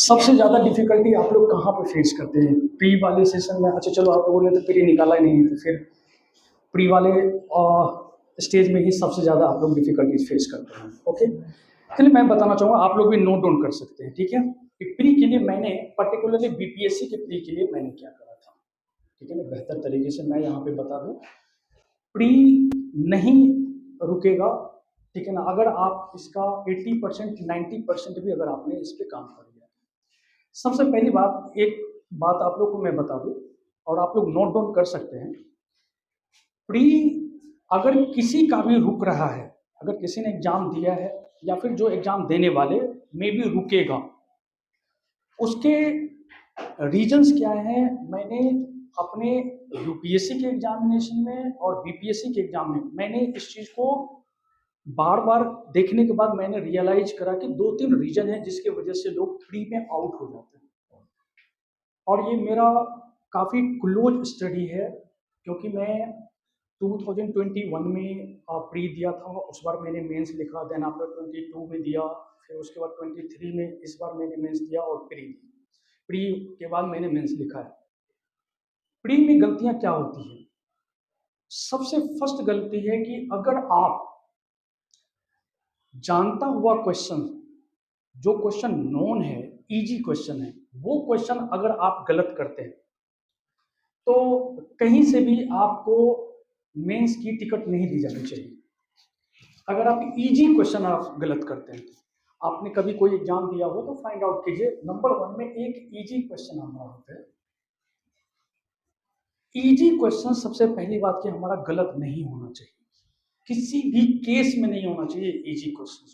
सबसे ज़्यादा डिफ़िकल्टी आप लोग कहाँ पे फेस करते हैं? प्री वाले सेशन में अच्छा चलो आप लोगों ने तो प्री निकाला ही नहीं है, तो फिर प्री वाले स्टेज में ही सबसे ज़्यादा आप लोग डिफ़िकल्टीज़ फेस करते हैं, ओके? चलिए मैं बताना चाहूँगा, आप लोग भी नोट डाउन कर सकते हैं, ठीक है? कि प्री के लिए मैंने पर्टिकुलरली बीपीएससी के प्री के लिए मैंने क्या करा था, ठीक है ना? बेहतर तरीके से मैं यहाँ पे बता दूँ, प्री नहीं रुकेगा, ठीक है ना? अगर आप इसका 80% 90% भी अगर आपने इस पे काम कर लिया। सबसे पहली बात, एक बात आप लोग को मैं बता दूँ और आप लोग नोट डाउन कर सकते हैं। प्री अगर किसी का भी रुक रहा है, अगर किसी ने एग्ज़ाम दिया है या फिर जो एग्ज़ाम देने वाले में भी रुकेगा, उसके रीज़न्स क्या हैं, मैंने अपने यूपीएससी के एग्ज़ामिनेशन में और बीपीएससी के एग्ज़ाम में मैंने इस चीज़ को बार-बार देखने के बाद मैंने रियलाइज़ करा कि 2-3 रीज़न हैं जिसकी वज़ह से लोग प्री में आउट हो जाते हैं। और ये मेरा काफ़ी क्लोज़ स्टडी है, क्योंकि मैं 2021 में प्री दिया था, उस बार मैंने मेंस लिखा, देन आफ्टर 22 में दिया, फिर उसके बाद 23 में इस बार मैंने मेंस दिया और प्री दी। प्री के बाद मैंने मेंस लिखा है। प्री में गलतियाँ क्या होती हैं? सबसे फर्स्ट गलती है कि अगर आप जानता हुआ क्वेश्चन, जो क्वेश्चन नोन है, ईज़ी क्वेश्चन है, वो क्वेश्चन अगर आप गलत करते हैं, तो कहीं से भी आपको मेंस की टिकट नहीं दी जानी चाहिए। अगर आप इजी क्वेश्चन आप गलत करते हैं, आपने कभी कोई एग्जाम दिया हो तो फाइंड आउट कीजिए, नंबर 1 में एक इजी क्वेश्चन हमारा होता है। इजी क्वेश्चन सबसे पहली बात कि हमारा गलत नहीं होना चाहिए, किसी भी केस में नहीं होना चाहिए इजी क्वेश्चन,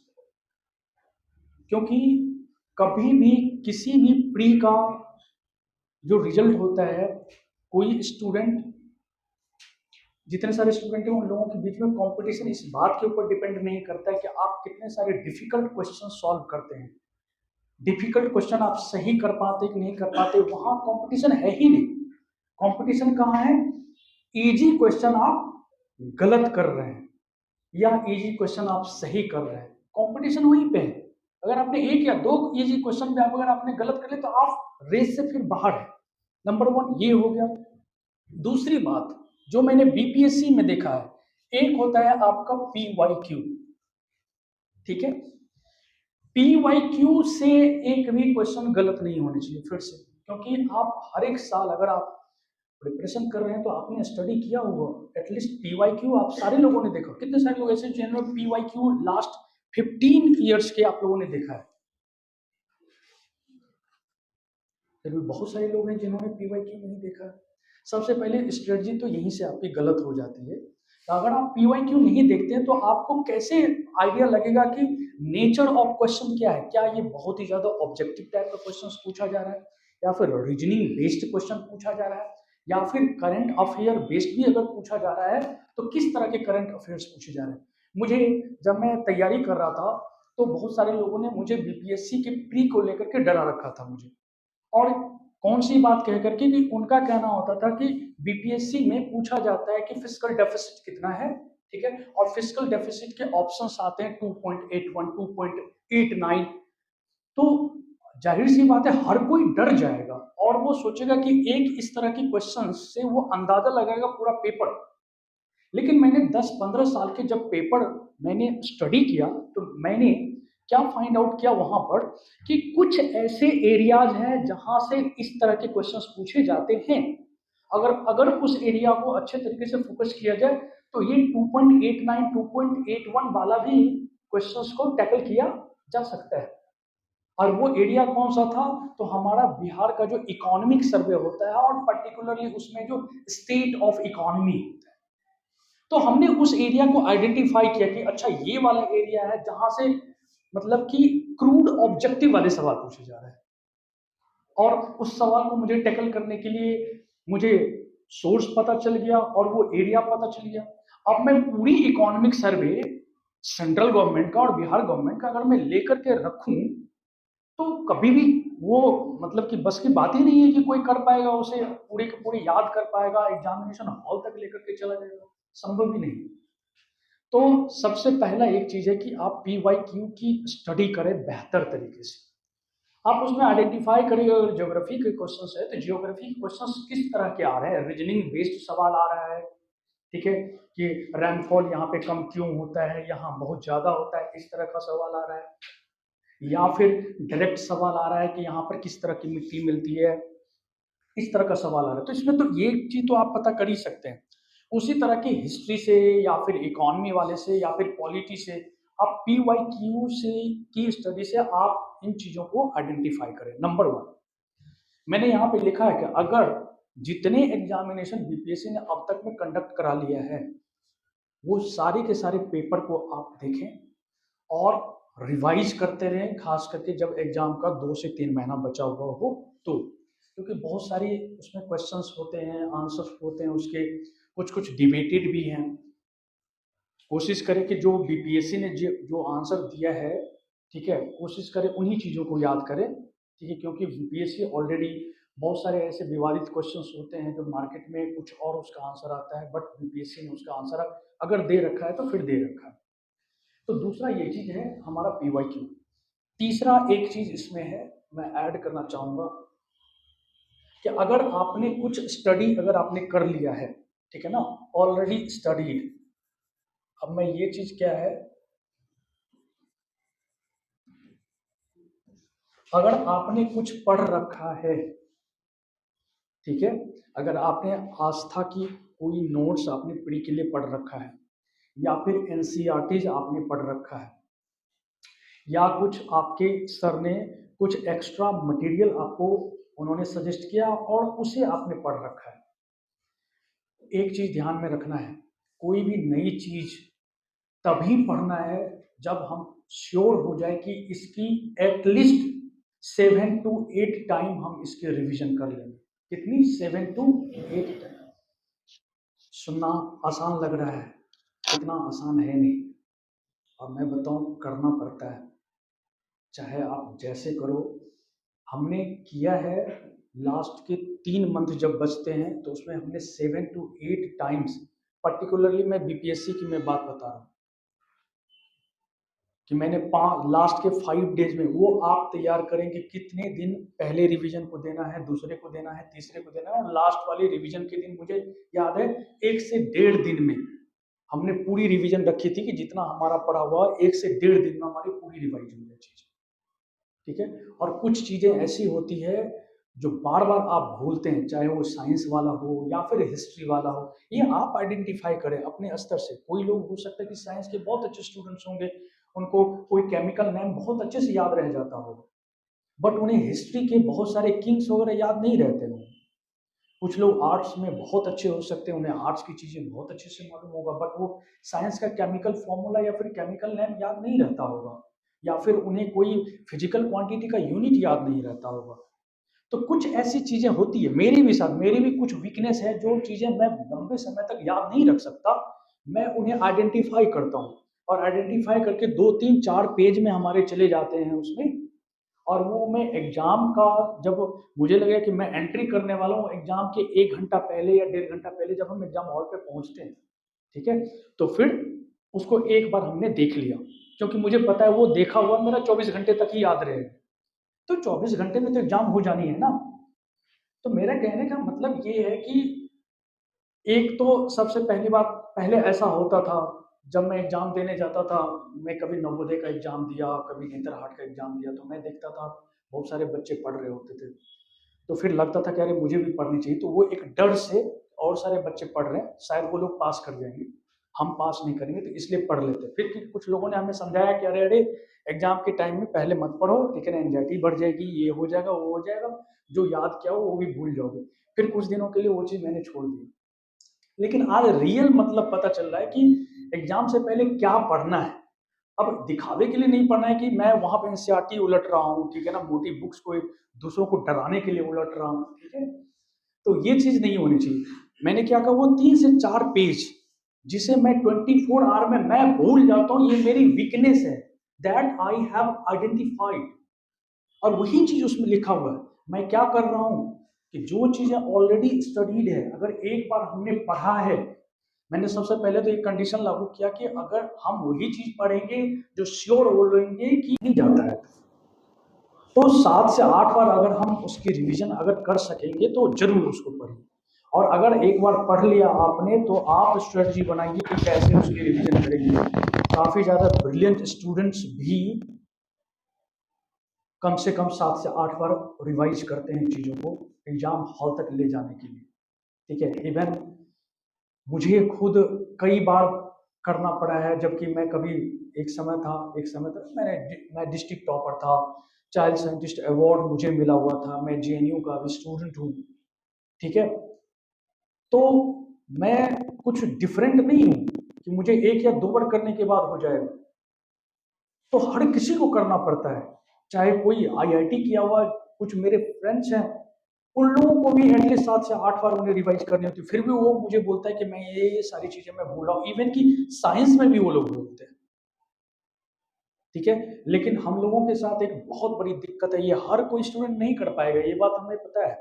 क्योंकि कभी भी किसी भी प्री का जो रिजल्ट होता है, कोई स्टूडेंट, जितने सारे स्टूडेंट हैं उन लोगों के बीच में कंपटीशन इस बात के ऊपर डिपेंड नहीं करता है कि आप कितने सारे डिफिकल्ट क्वेश्चन सॉल्व करते हैं। डिफिकल्ट क्वेश्चन आप सही कर पाते कि नहीं कर पाते, वहां कंपटीशन है ही नहीं। कंपटीशन कहाँ है? इजी क्वेश्चन आप गलत कर रहे हैं या इजी क्वेश्चन आप सही कर रहे हैं, कंपटीशन वहीं पे है। अगर आपने एक या दो इजी क्वेश्चन पे अगर आपने गलत कर लिया तो आप रेस से फिर बाहर है। नंबर 1 ये हो गया। दूसरी बात जो मैंने बीपीएससी में देखा है, एक होता है आपका पीवाईक्यू, ठीक है? पीवाईक्यू से एक भी क्वेश्चन गलत नहीं होने चाहिए फिर से, क्योंकि आप हर एक साल अगर आप प्रिपरेशन कर रहे हैं तो आपने स्टडी किया होगा, एटलीस्ट पीवाईक्यू आप सारे लोगों ने देखा। कितने सारे लोग ऐसे जिन्होंने पीवाईक्यू लास्ट 15 ईयर्स के आप लोगों ने देखा है? फिर भी बहुत सारे लोग हैं जिन्होंने पीवाईक्यू नहीं देखा है। सबसे पहले स्ट्रेटजी तो यहीं से आपकी गलत हो जाती है। तो अगर आप पीवाईक्यू नहीं देखते हैं तो आपको कैसे आइडिया लगेगा कि नेचर ऑफ क्वेश्चन क्या है? क्या ये बहुत ही ज़्यादा ऑब्जेक्टिव टाइप का क्वेश्चन पूछा जा रहा है, या फिर रीजनिंग बेस्ड क्वेश्चन पूछा जा रहा है, या फिर करंट अफेयर बेस्ड भी अगर पूछा जा रहा है तो किस तरह के करंट अफेयर्स पूछे जा रहे हैं? मुझे, जब मैं तैयारी कर रहा था तो बहुत सारे लोगों ने मुझे बीपीएससी के प्री को लेकर के डरा रखा था मुझे। और कौन-सी बात कह कर के कि उनका कहना होता था कि बीपीएससी में पूछा जाता है कि फिस्कल डेफिसिट कितना है, ठीक है? और फिस्कल डेफिसिट के ऑप्शंस आते हैं 2.81, 2.89, तो ज़ाहिर-सी बात है हर कोई डर जाएगा और वो सोचेगा कि एक इस तरह के क्वेश्चंस से वो अंदाज़ा लगाएगा पूरा पेपर। लेकिन मैंने 10-15 साल के जब पेपर मैंने स्टडी किया, तो मैंने क्या फाइंड आउट किया वहाँ पर कि कुछ ऐसे एरियाज़ हैं जहाँ से इस तरह के क्वेश्चंस पूछे जाते हैं। अगर अगर उस एरिया को अच्छे तरीके से फोकस किया जाए तो ये 2.89, 2.81 वाला भी क्वेश्चंस को टैकल किया जा सकता है। और वो एरिया कौन-सा था? तो हमारा बिहार का जो इकोनॉमिक सर्वे होता है और पर्टिकुलरली उसमें जो स्टेट ऑफ इकोनॉमी, तो हमने उस एरिया को आइडेंटिफाई किया कि अच्छा ये वाला एरिया है जहां से मतलब कि क्रूड ऑब्जेक्टिव वाले सवाल पूछे जा रहे हैं। और उस सवाल को मुझे टैकल करने के लिए मुझे सोर्स पता चल गया और वो एरिया पता चल गया। अब मैं पूरी इकोनॉमिक सर्वे सेंट्रल गवर्नमेंट का और बिहार गवर्नमेंट का अगर मैं लेकर के रखूं तो कभी भी वो मतलब कि बस की बात ही नहीं है कि कोई कर पाएगा, उसे पूरी की पूरी याद कर पाएगा, एग्जामिनेशन हॉल तक लेकर के चला जाएगा, संभव ही नहीं। तो सबसे पहला एक चीज़ है कि आप पीवाईक्यू की स्टडी करें बेहतर तरीके से। आप उसमें आइडेंटिफाई करिए। अगर ज्योग्राफी के क्वेश्चंस है तो ज्योग्राफी के क्वेश्चंस किस तरह के आ रहे हैं, रीजनिंग बेस्ड सवाल आ रहा है, ठीक है, कि रैनफॉल यहाँ पे कम क्यों होता है, यहाँ बहुत ज्यादा होता है, इस तरह का सवाल आ रहा है, या फिर डायरेक्ट सवाल आ रहा है कि यहाँ पर किस तरह की मिट्टी मिलती है, इस तरह का सवाल आ रहा है। तो इसमें तो ये चीज तो आप पता कर ही सकते हैं। उसी तरह की हिस्ट्री से या फिर इकोनॉमी वाले से या फिर पॉलिटी से, आप PYQ से की स्टडी से आप इन चीजों को आइडेंटिफाई करें। नंबर वन, मैंने यहाँ पे लिखा है कि अगर जितने एग्जामिनेशन बीपीएससी ने अब तक में कंडक्ट करा लिया है, वो सारे के सारे पेपर को आप देखें और रिवाइज करते रहें, खास करके जब एग्जाम का 2 से 3 महीना बचा हुआ हो तो, क्योंकि बहुत सारी उसमें क्वेश्चंस होते हैं, आंसर्स होते हैं उसके, कुछ कुछ डिबेटेड भी हैं। कोशिश करें कि जो बीपीएससी ने जो आंसर दिया है, ठीक है, कोशिश करें उन्हीं चीज़ों को याद करें, ठीक है, क्योंकि बीपीएससी ऑलरेडी बहुत सारे ऐसे विवादित क्वेश्चंस होते हैं जो मार्केट में कुछ और उसका आंसर आता है, बट बीपीएससी ने उसका आंसर अगर दे रखा है तो फिर दे रखा है। तो दूसरा ये चीज़ है हमारा PYQ। तीसरा एक चीज़ इसमें है, मैं ऐड करना चाहूँगा कि अगर आपने कुछ स्टडी अगर आपने कर लिया है, ठीक है ना, ऑलरेडी स्टडीड, अब मैं ये चीज़ क्या है, अगर आपने कुछ पढ़ रखा है, ठीक है, अगर आपने आस्था की कोई नोट्स आपने प्री के लिए पढ़ रखा है, या फिर NCERTs आपने पढ़ रखा है, या कुछ आपके सर ने कुछ एक्स्ट्रा मटेरियल आपको उन्होंने सजेस्ट किया और उसे आपने पढ़ रखा है, एक चीज ध्यान में रखना है, कोई भी नई चीज तभी पढ़ना है जब हम श्योर हो जाए कि इसकी एटलीस्ट 7 to 8 टाइम हम इसके रिवीजन कर लेंगे। कितनी? 7 to 8 टाइम। सुनना आसान लग रहा है, इतना आसान है नहीं। अब मैं बताऊं, करना पड़ता है, चाहे आप जैसे करो। हमने किया है, लास्ट के 3 मंथ जब बचते हैं तो उसमें हमने 7 to 8 टाइम्स, पर्टिकुलरली मैं बीपीएससी की मैं बात बता रहा हूँ कि मैंने लास्ट के 5 डेज में, वो आप तैयार करेंगे कितने दिन पहले रिवीजन को देना है, दूसरे को देना है, तीसरे को देना है, और लास्ट वाले रिवीजन के दिन मुझे याद है 1 से 1.5 दिन में हमने पूरी रिवीजन रखी थी कि जितना हमारा पढ़ा हुआ 1 से 1.5 दिन में हमारी पूरी रिवाइज हो जाए चीज, ठीक है। और कुछ चीजें ऐसी होती है जो बार बार आप भूलते हैं, चाहे वो साइंस वाला हो या फिर हिस्ट्री वाला हो, ये आप आइडेंटिफाई करें अपने स्तर से। कोई लोग हो सकता है कि साइंस के बहुत अच्छे स्टूडेंट्स होंगे, उनको कोई केमिकल नेम बहुत अच्छे से याद रह जाता होगा, बट उन्हें हिस्ट्री के बहुत सारे किंग्स वगैरह याद नहीं रहते होंगे। कुछ लोग आर्ट्स में बहुत अच्छे हो सकते हैं, उन्हें आर्ट्स की चीजें बहुत अच्छे से मालूम होगा, बट वो साइंस का केमिकल फॉर्मूला या फिर केमिकल नेम याद नहीं रहता होगा, या फिर उन्हें कोई फिजिकल क्वांटिटी का यूनिट याद नहीं रहता होगा। तो कुछ ऐसी चीजें होती है, मेरी भी साथ, मेरी भी कुछ वीकनेस है, जो चीजें मैं लंबे समय तक याद नहीं रख सकता, मैं उन्हें आइडेंटिफाई करता हूँ, और आइडेंटिफाई करके 2 3 4 पेज में हमारे चले जाते हैं उसमें, और वो मैं एग्जाम का, जब मुझे लगे कि मैं एंट्री करने वाला हूँ एग्जाम के 1 घंटा पहले या 1.5 घंटा पहले, जब हम एग्जाम हॉल पे पहुंचते हैं, ठीक है, तो फिर उसको एक बार हमने देख लिया, क्योंकि मुझे पता है वो देखा हुआ मेरा 24 घंटे तक ही याद रहेगा, तो 24 घंटे में तो एग्जाम हो जानी है ना। तो मेरा कहने का मतलब ये है कि एक तो सबसे पहली बात, पहले ऐसा होता था जब मैं एग्जाम देने जाता था, मैं कभी नवोदय का एग्जाम दिया, कभी नेतरहाट का एग्जाम दिया, तो मैं देखता था बहुत सारे बच्चे पढ़ रहे होते थे, तो फिर लगता था कि अरे मुझे भी पढ़नी चाहिए, तो वो एक डर से, और सारे बच्चे पढ़ रहे हैं, शायद वो लोग पास कर जाएंगे, हम पास नहीं करेंगे, तो इसलिए पढ़ लेते। फिर कुछ लोगों ने हमें समझाया कि अरे अरे, एग्जाम के टाइम में पहले मत पढ़ो, लेकिन एंजाइटी बढ़ जाएगी, ये हो जाएगा, वो हो जाएगा, जो याद किया हो वो भी भूल जाओगे। फिर कुछ दिनों के लिए वो चीज़ मैंने छोड़ दी, लेकिन आज रियल मतलब पता चल रहा है कि एग्जाम से पहले क्या पढ़ना है। अब दिखावे के लिए नहीं पढ़ना है कि मैं वहां पे एनसीईआरटी उलट रहा हूँ, ठीक है ना, मोटी बुक्स को दूसरों को डराने के लिए उलट रहा हूँ, ठीक है, तो ये चीज नहीं होनी चाहिए। मैंने क्या कहा, वो 3 से 4 पेज जिसे मैं 24 आवर में मैं भूल जाता हूँ, ये मेरी वीकनेस है, दैट आई हैव आइडेंटिफाइड, और वही चीज उसमें लिखा हुआ है। मैं क्या कर रहा हूं कि जो चीजें ऑलरेडी स्टडीड है, अगर एक बार हमने पढ़ा है, मैंने सबसे पहले तो एक कंडीशन लागू किया कि अगर हम वही चीज पढ़ेंगे जो श्योर हो लेंगे कि नहीं जाता है, तो 7 से 8 बार अगर हम उसकी रिवीजन अगर कर सकेंगे तो ज़रूर उसको पढ़िए। और अगर एक बार पढ़ लिया आपने तो आप स्ट्रेटजी बनाइए कि कैसे उसकी रिवीजन करेंगे। काफ़ी ज़्यादा ब्रिलियंट स्टूडेंट्स भी कम से कम 7 से 8 बार रिवाइज करते हैं चीज़ों को एग्ज़ाम हॉल तक ले जाने के लिए, ठीक है? इवन मुझे खुद कई बार करना पड़ा है, जबकि मैं कभी एक समय था मैं डिस्ट्रिक्ट टॉपर था, चाइल्ड साइंटिस्ट अवार्ड मुझे मिला हुआ था, मैं जेएनयू का भी स्टूडेंट हूँ, ठीक है? तो मैं कुछ डिफरेंट नहीं हूँ कि मुझे 1 या 2 बार करने के बाद हो जाएगा। तो हर किसी को करना पड़ता है, चाहे कोई आईआईटी किया हुआ, कुछ मेरे फ्रेंड्स हैं, उन लोगों को भी एटलीस्ट 7 से 8 बार उन्हें रिवाइज करनी होती है, फिर भी वो मुझे बोलता है कि मैं ये सारी चीज़ें मैं भूल रहा हूँ, इवन कि साइंस में भी वो लोग बोलते हैं, ठीक है? लेकिन हम लोगों के साथ एक बहुत बड़ी दिक्कत है, ये हर कोई स्टूडेंट नहीं कर पाएगा, ये बात हमें पता है।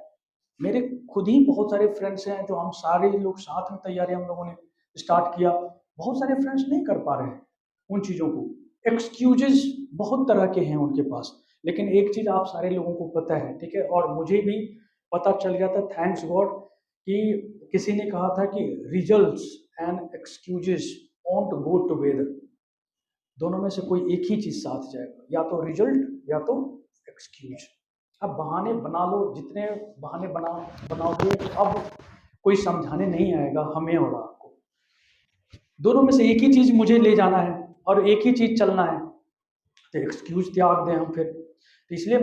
मेरे खुद ही बहुत सारे फ्रेंड्स हैं, जो हम सारे लोग साथ में तैयारी हम लोगों ने स्टार्ट किया, बहुत सारे फ्रेंड्स नहीं कर पा रहे हैं उन चीज़ों को। एक्सक्यूजेज़ बहुत तरह के हैं उनके पास, लेकिन एक चीज़ आप सारे लोगों को पता है, ठीक है? और मुझे भी पता चल गया था, थैंक्स गॉड, कि किसी ने कहा था कि results and excuses won't go together. दोनों में से कोई एक ही चीज़ साथ जाएगा, या तो रिजल्ट या तो एक्सक्यूज। अब बहाने बना लो, जितने बहाने बनाओगे, अब कोई समझाने नहीं आएगा हमें और आपको। दोनों में से एक ही चीज़ मुझे ले जाना है और एक ही चीज़ चलना है, तो एक्सक्यूज त्याग दें हम फिर। तो इसलिए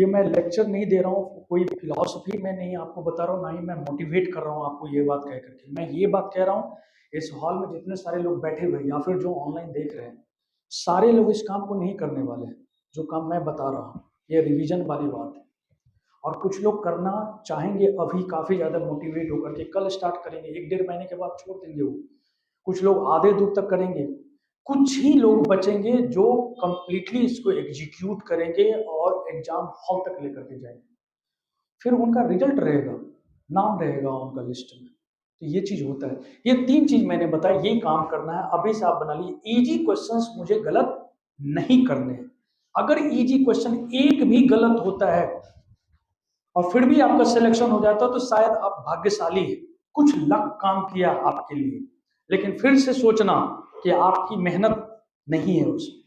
मैं लेक्चर नहीं दे रहा हूँ, कोई फिलॉसफी मैं नहीं आपको बता रहा हूँ, ना ही मैं मोटिवेट कर रहा हूँ आपको ये बात कह करके। मैं ये बात कह रहा हूँ, इस हॉल में जितने सारे लोग बैठे हुए हैं या फिर जो ऑनलाइन देख रहे हैं, सारे लोग इस काम को नहीं करने वाले हैं, जो काम मैं बता रहा हूँ, ये रिवीजन वाली बात है। और कुछ लोग करना चाहेंगे अभी काफ़ी ज़्यादा मोटिवेट होकर के, कल स्टार्ट करेंगे, 1 डेढ़ महीने के बाद छोड़ देंगे वो। कुछ लोग आधे दूर तक करेंगे, कुछ ही लोग बचेंगे जो कंप्लीटली इसको एग्जीक्यूट करेंगे और एग्जाम हॉल तक लेकर के जाएंगे, फिर उनका रिजल्ट रहेगा, नाम रहेगा उनका लिस्ट में। तो ये चीज होता है, ये 3 चीज मैंने बताया, ये काम करना है, अभी से आप बना लीजिए। इजी क्वेश्चंस मुझे गलत नहीं करने हैं। अगर इजी क्वेश्चन एक भी गलत होता है और फिर भी आपका सिलेक्शन हो जाता है, तो शायद आप भाग्यशाली हैं, कुछ लक काम किया आपके लिए। लेकिन फिर से सोचना कि आपकी मेहनत नहीं है उसमें,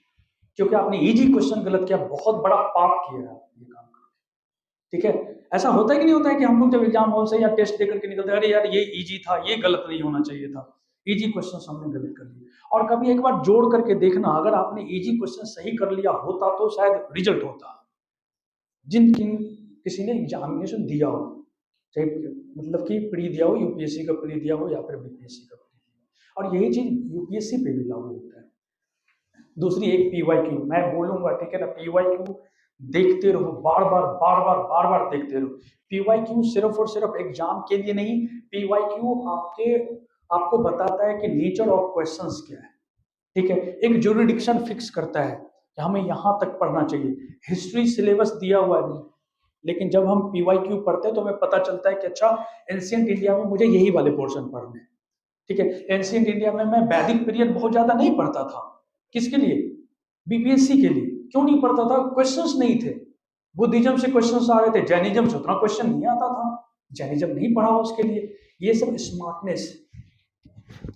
क्योंकि आपने इजी क्वेश्चन गलत किया, बहुत बड़ा पाप किया है आपने ये काम करके, ठीक है? ऐसा होता है कि नहीं होता है कि हम लोग जब एग्जाम हॉल से या टेस्ट देकर के निकलते हैं, अरे यार ये इजी था, ये गलत नहीं होना चाहिए था, इजी क्वेश्चन हमने गलत कर लिया। और कभी एक बार जोड़ करके देखना, अगर आपने इजी क्वेश्चन सही कर लिया होता तो शायद रिजल्ट होता, जिन किन किसी ने एग्जामिनेशन दिया हो, चाहे मतलब कि प्री दिया हो, यूपीएससी का प्री दिया हो या फिर बीपीएससी का प्री दिया हो, और यही चीज यूपीएससी पे भी लागू होता है। दूसरी एक पीवाईक्यू मैं बोलूंगा, ठीक है ना? पीवाईक्यू देखते रहो, बार बार देखते रहो। पीवाईक्यू सिर्फ और सिर्फ एग्जाम के लिए नहीं, पीवाईक्यू आपको बताता है कि नेचर ऑफ क्वेश्चंस क्या है, ठीक है? एक जुरिडिक्शन फिक्स करता है कि हमें यहाँ तक पढ़ना चाहिए। हिस्ट्री सिलेबस दिया हुआ है, लेकिन जब हम पीवाईक्यू पढ़ते हैं तो हमें पता चलता है कि अच्छा, एंशिएंट इंडिया में मुझे यही वाले पोर्शन पढ़ने हैं, ठीक है? एंशिएंट इंडिया में मैं वैदिक पीरियड बहुत ज्यादा नहीं पढ़ता था, किसके लिए? बीपीएससी के लिए। क्यों नहीं पढ़ता था? क्वेश्चंस नहीं थे। बुद्धिज्म से क्वेश्चंस आ रहे थे, जैनिज्म से उतना क्वेश्चन नहीं आता था, जैनिज्म नहीं पढ़ा उसके लिए। ये सब स्मार्टनेस,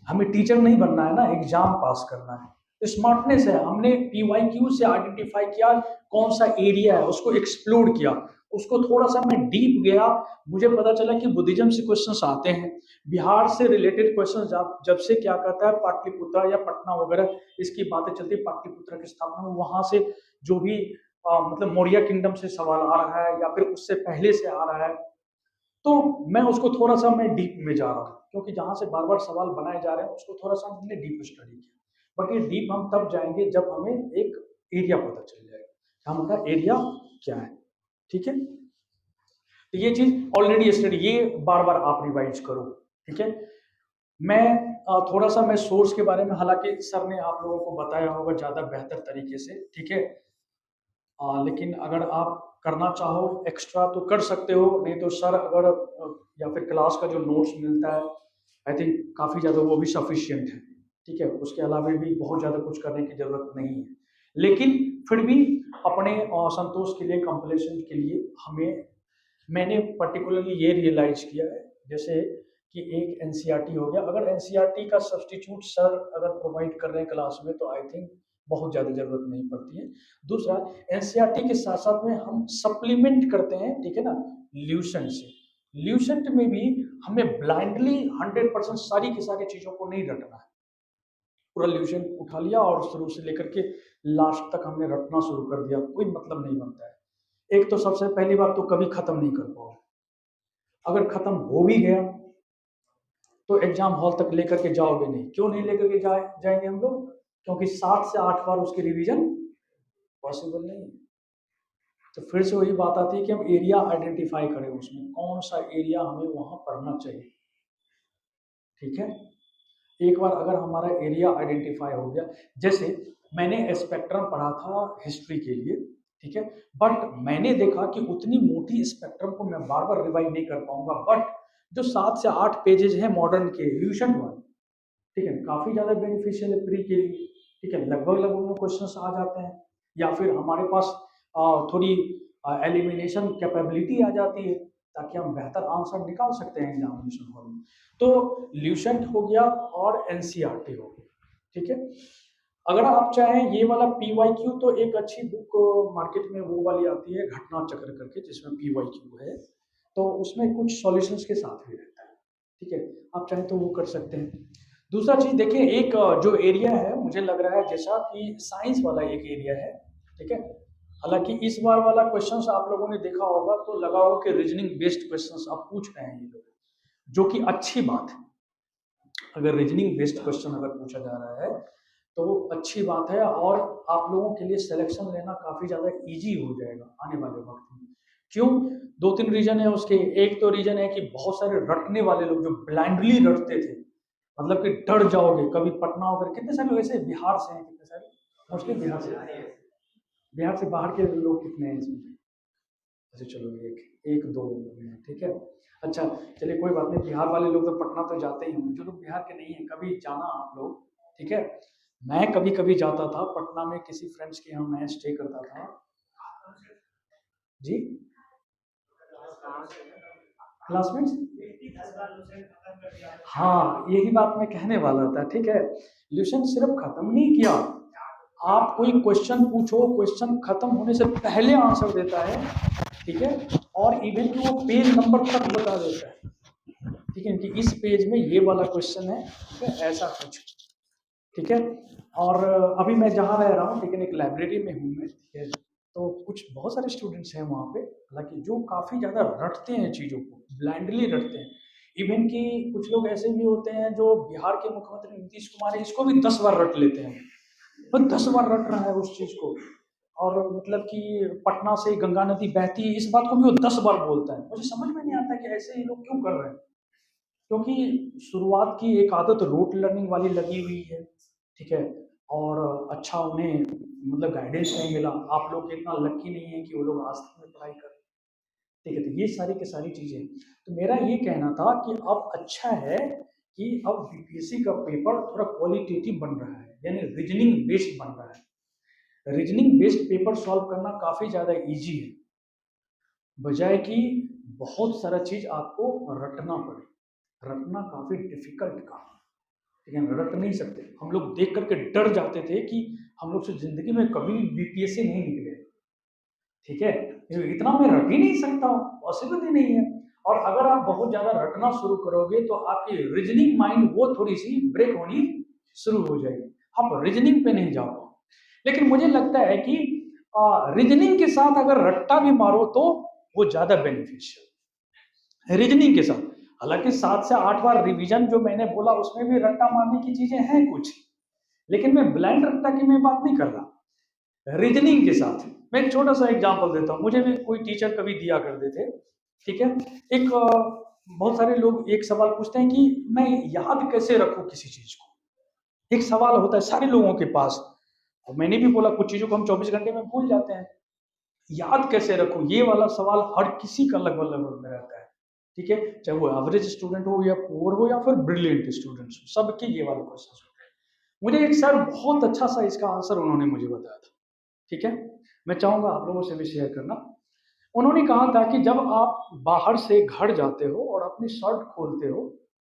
हमें टीचर नहीं बनना है ना, एग्जाम पास करना है, तो स्मार्टनेस है। हमने पीवाईक्यू से आइडेंटिफाई किया कौन सा एरिया है, उसको एक्सप्लोर किया, उसको थोड़ा सा मैं डीप गया, मुझे पता चला कि बुद्धिज्म से क्वेश्चंस आते हैं, बिहार से रिलेटेड क्वेश्चंस जब से क्या कहता है पाटलिपुत्र या पटना वगैरह इसकी बातें चलती है, पाटलिपुत्र की स्थापना, वहां से जो भी मतलब मौर्य किंगडम से सवाल आ रहा है या फिर उससे पहले से आ रहा है, तो मैं उसको थोड़ा सा मैं डीप में जा रहा हूँ, क्योंकि जहां से बार बार सवाल बनाए जा रहे हैं उसको थोड़ा सा हमने डीप स्टडी किया। बट ये डीप हम तब जाएंगे जब हमें एक एरिया पता चल जाएगा, हमारा एरिया क्या है, ठीक है? तो ये चीज ऑलरेडी स्टडी, ये बार बार आप रिवाइज करो, ठीक है? मैं थोड़ा सा मैं सोर्स के बारे में, हालांकि सर ने आप लोगों को बताया होगा ज्यादा बेहतर तरीके से, ठीक है? लेकिन अगर आप करना चाहो एक्स्ट्रा तो कर सकते हो, नहीं तो सर अगर या फिर क्लास का जो नोट्स मिलता है, आई थिंक काफ़ी ज़्यादा वो भी सफिशिएंट है, ठीक है? उसके अलावा भी बहुत ज़्यादा कुछ करने की ज़रूरत नहीं है। लेकिन फिर भी अपने संतोष के लिए, कंप्लेसेंट के लिए मैंने पर्टिकुलरली ये रियलाइज किया है, जैसे कि एक एनसीईआरटी हो गया, अगर एनसीईआरटी का सब्स्टिट्यूट सर अगर प्रोवाइड कर रहे हैं क्लास में तो आई थिंक बहुत ज़्यादा ज़रूरत नहीं पड़ती है। दूसरा, एनसीईआरटी के साथ-साथ में हम सप्लीमेंट करते हैं, ठीक है ना, ल्यूसेंट से। ल्यूसेंट में भी हमें ब्लाइंडली 100% सारी की सारी चीज़ों को नहीं रटना है। पूरा ल्यूसेंट उठा लिया और शुरू से लेकर के लास्ट तक हमने रटना शुरू कर दिया, कोई मतलब नहीं बनता है। एक तो सबसे पहली बात तो कभी खत्म नहीं कर पाओगे। अगर खत्म हो भी गया तो एग्जाम हॉल तक लेकर के जाओगे नहीं। क्यों नहीं लेकर के जाएंगे हम लोग? क्योंकि 7 से 8 बार उसकी रिवीजन पॉसिबल नहीं है। तो फिर से वही बात आती है कि हम एरिया आइडेंटिफाई करें, उसमें कौन सा एरिया हमें वहां पढ़ना चाहिए। ठीक है, एक बार अगर हमारा एरिया आइडेंटिफाई हो गया, जैसे मैंने स्पेक्ट्रम पढ़ा था हिस्ट्री के लिए, ठीक है, बट मैंने देखा कि उतनी मोटी स्पेक्ट्रम को मैं बार बार रिवाइज नहीं कर पाऊंगा, बट जो 7 से 8 पेजेज हैं मॉडर्न के ल्यूसेंट वाले, ठीक है, काफी ज्यादा बेनिफिशियल है प्री के लिए, ठीक है, लगभग लगभग में क्वेश्चन आ जाते हैं, या फिर हमारे पास थोड़ी एलिमिनेशन कैपेबिलिटी आ जाती है, ताकि हम बेहतर आंसर निकाल सकते हैं एग्जामिनेशन हॉल में। तो ल्यूसेंट हो गया और एनसीईआरटी हो गया, ठीक है। अगर आप चाहें ये वाला पीवाईक्यू, तो एक अच्छी बुक मार्केट में वो वाली आती है घटना चक्र करके, जिसमें पीवाईक्यू है, तो उसमें कुछ सॉल्यूशंस के साथ भी रहता है, ठीक है, आप चाहें तो वो कर सकते हैं। दूसरा चीज देखिए, एक जो एरिया है मुझे लग रहा है जैसा कि साइंस वाला एक एरिया है, ठीक है। हालांकि इस बार वाला क्वेश्चंस आप लोगों ने देखा होगा तो लगा होगा कि रीजनिंग बेस्ड क्वेश्चंस अब पूछ रहे हैं ये लोग, जो कि अच्छी बात है। अगर रीजनिंग बेस्ड क्वेश्चन अगर पूछा जा रहा है तो वो अच्छी बात है, और आप लोगों के लिए सिलेक्शन लेना काफी ज्यादा इजी हो जाएगा आने वाले वक्त में। क्यों? 2-3 रीजन है उसके। एक तो रीजन है कि बहुत सारे रटने वाले लोग जो ब्लाइंडली रटते थे, मतलब कि डर जाओगे, कभी पटना वगैरह, कितने सारे वैसे बिहार से हैं, कितने सारे मोस्टली बिहार से बाहर के लोग कितने हैं इसमें? अच्छा चलो, एक एक दो हैं, ठीक है। अच्छा चलिए, कोई बात नहीं, बिहार वाले लोग तो पटना तो जाते ही होंगे, जो लोग बिहार के नहीं है कभी जाना आप लोग, ठीक है। मैं कभी कभी जाता था पटना में, किसी फ्रेंड्स के यहाँ मैं स्टे करता था जी। क्लासमेट्स, हाँ यही बात मैं कहने वाला था, ठीक है। ल्यूसेंट सिर्फ खत्म नहीं किया, आप कोई क्वेश्चन पूछो, क्वेश्चन खत्म होने से पहले आंसर देता है, ठीक है, और इवन कि वो पेज नंबर तक बता देता है, ठीक है, कि इस पेज में ये वाला क्वेश्चन है, ठीक है, ऐसा कुछ, ठीक है। और अभी मैं जहाँ रह रहा हूँ, लेकिन एक लाइब्रेरी में हूँ मैं, ठीक है, तो कुछ बहुत सारे स्टूडेंट्स हैं वहाँ पे, हालांकि जो काफ़ी ज़्यादा रटते हैं चीज़ों को, ब्लाइंडली रटते हैं। इवन कि कुछ लोग ऐसे भी होते हैं जो बिहार के मुख्यमंत्री नीतीश कुमार है, इसको भी 10 बार रट लेते हैं, पर 10 बार रट रहा है उस चीज़ को। और मतलब कि पटना से गंगा नदी बहती है, इस बात को भी वो 10 बार बोलता है। मुझे समझ में नहीं आता कि ऐसे ये लोग क्यों कर रहे हैं, क्योंकि शुरुआत की एक आदत रोट लर्निंग वाली लगी हुई है, ठीक है, और अच्छा उन्हें मतलब गाइडेंस नहीं मिला। आप लोग इतना लकी नहीं है कि वो लोग आज तक में पढ़ाई कर, ठीक है, तो ये सारी की सारी चीजें। तो मेरा ये कहना था कि अब अच्छा है कि अब बीपीएससी का पेपर थोड़ा क्वालिटेटिव बन रहा है, यानी रीजनिंग बेस्ड बन रहा है। रीजनिंग बेस्ड पेपर सॉल्व करना काफी ज्यादा इजी है, बजाय कि बहुत सारा चीज आपको रटना पड़े। रटना काफी डिफिकल्ट काम है, ठीक है, रट नहीं सकते हम लोग। देख करके डर जाते थे कि हम लोग से जिंदगी में कभी बीपीएससी नहीं निकले, ठीक है, इतना मैं रट ही नहीं सकता हूँ, पॉसिबल ही नहीं है। और अगर आप बहुत ज्यादा रटना शुरू करोगे तो आपकी रीजनिंग माइंड वो थोड़ी सी ब्रेक होनी शुरू हो जाएगी, आप रीजनिंग पे नहीं जा पाओ। लेकिन मुझे लगता है कि रीजनिंग के साथ अगर रट्टा भी मारो तो वो ज्यादा बेनिफिशियल रीजनिंग के साथ। हालांकि 7 से 8 बार रिवीजन जो मैंने बोला उसमें भी रट्टा मारने की चीजें हैं कुछ, लेकिन मैं ब्लाइंड रट्टा की मैं बात नहीं कर रहा। रीजनिंग के साथ मैं एक छोटा सा एग्जांपल देता हूँ, मुझे भी कोई टीचर कभी दिया करते थे, ठीक है। एक बहुत सारे लोग एक सवाल पूछते हैं कि मैं याद कैसे रखूं किसी चीज को, एक सवाल होता है सारे लोगों के पास। और मैंने भी बोला कुछ चीजों को हम 24 घंटे में भूल जाते हैं, याद कैसे रखूं ये वाला सवाल हर किसी का लगभग लगभग में रहता है, ठीक है, चाहे वो एवरेज स्टूडेंट हो या पुअर हो या फिर ब्रिलियंट स्टूडेंट्स हो, सबके ये वाले क्वेश्चन होते हैं। मुझे एक सर बहुत अच्छा सा इसका आंसर उन्होंने मुझे बताया था, ठीक है, मैं चाहूंगा आप लोगों से भी शेयर करना। उन्होंने कहा था कि जब आप बाहर से घर जाते हो और अपनी शर्ट खोलते हो,